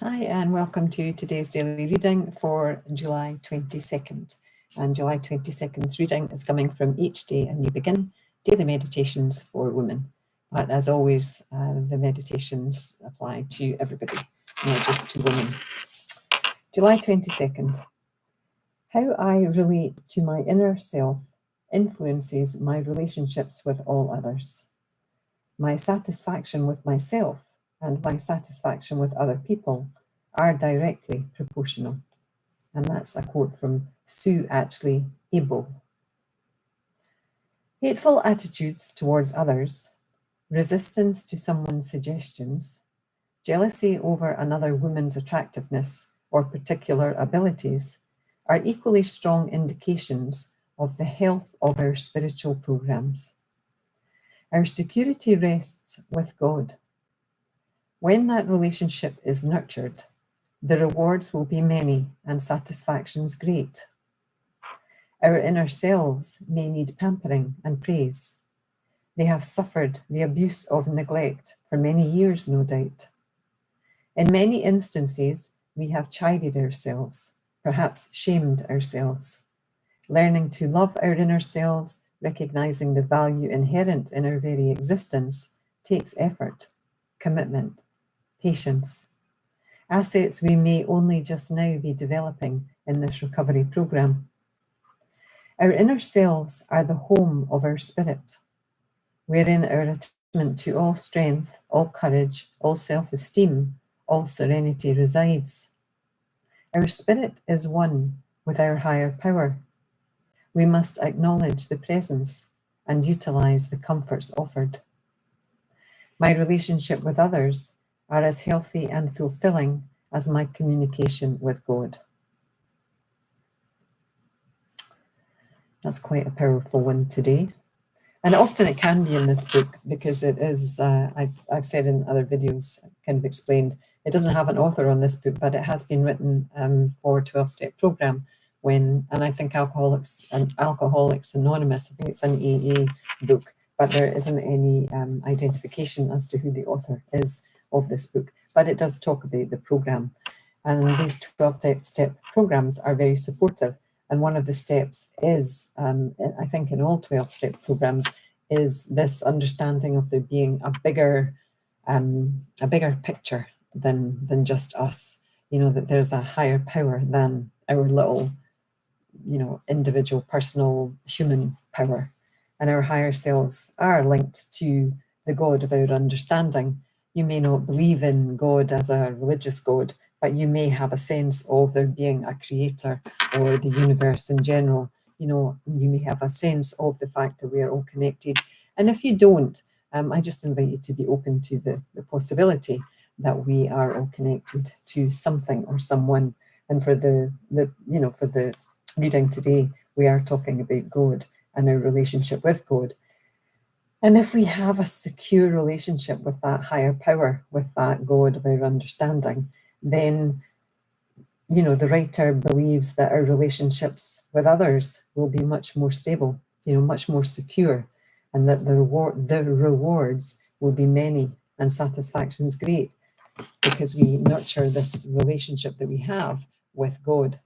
Hi and welcome to today's daily reading for July 22nd. And July 22nd's reading is coming from Each Day a New Beginning, Daily Meditations for Women. But as always, the meditations apply to everybody, not just to women. July 22nd. How I relate to my inner self influences my relationships with all others. My satisfaction with myself and my satisfaction with other people are directly proportional. And that's a quote from Sue Ashley Ebo. Hateful attitudes towards others, resistance to someone's suggestions, jealousy over another woman's attractiveness or particular abilities are equally strong indications of the health of our spiritual programs. Our security rests with God. When that relationship is nurtured, the rewards will be many and satisfactions great. Our inner selves may need pampering and praise. They have suffered the abuse of neglect for many years, no doubt. In many instances, we have chided ourselves, perhaps shamed ourselves. Learning to love our inner selves, recognizing the value inherent in our very existence, takes effort, commitment, patience. Assets we may only just now be developing in this recovery program. Our inner selves are the home of our spirit, wherein our attachment to all strength, all courage, all self-esteem, all serenity resides. Our spirit is one with our higher power. We must acknowledge the presence and utilize the comforts offered. My relationship with others are as healthy and fulfilling as my communication with God. That's quite a powerful one today. And often it can be in this book because it is, I've said in other videos, kind of explained, it doesn't have an author on this book, but it has been written for 12-step program and I think Alcoholics Anonymous, I think it's an AA book, but there isn't any identification as to who the author is of this book, but it does talk about the program. And these 12-step programs are very supportive. And one of the steps is, I think in all 12-step programs, is this understanding of there being a bigger picture than just us. You know, that there's a higher power than our little, individual, personal, human power. And our higher selves are linked to the God of our understanding. You may not believe in God as a religious God, but you may have a sense of there being a creator or the universe in general. You may have a sense of the fact that we are all connected. And if you don't, I just invite you to be open to the possibility that we are all connected to something or someone. And for the reading today, we are talking about God and our relationship with God. And if we have a secure relationship with that higher power, with that God of our understanding, then, the writer believes that our relationships with others will be much more stable, much more secure, and that the rewards will be many and satisfactions great because we nurture this relationship that we have with God.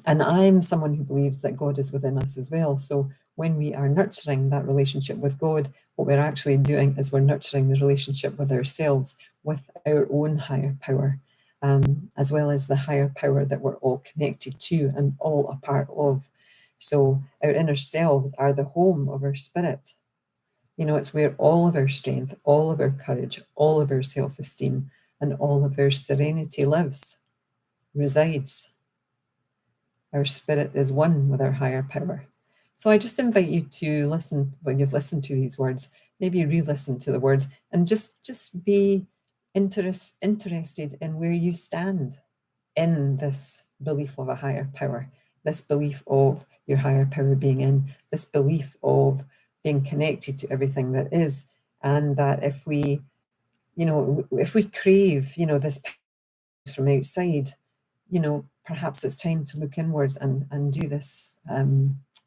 And I'm someone who believes that God is within us as well. So when we are nurturing that relationship with God, what we're actually doing is we're nurturing the relationship with ourselves, with our own higher power, as well as the higher power that we're all connected to and all a part of. So our inner selves are the home of our spirit. It's where all of our strength, all of our courage, all of our self-esteem, and all of our serenity resides. Our spirit is one with our higher power. So I just invite you to listen, when you've listened to these words, maybe re-listen to the words and just be interested in where you stand in this belief of a higher power, this belief of your higher power being in, this belief of being connected to everything that is, and that if we crave, this from outside, perhaps it's time to look inwards and do this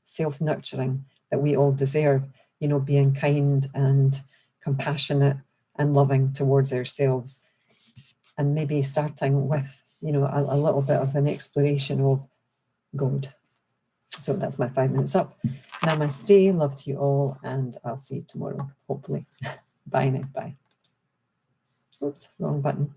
self-nurturing that we all deserve, being kind and compassionate and loving towards ourselves. and maybe starting with, you know, a little bit of an exploration of God. So that's my 5 minutes up. Namaste, love to you all, and I'll see you tomorrow, hopefully. Bye now, bye. Oops, wrong button.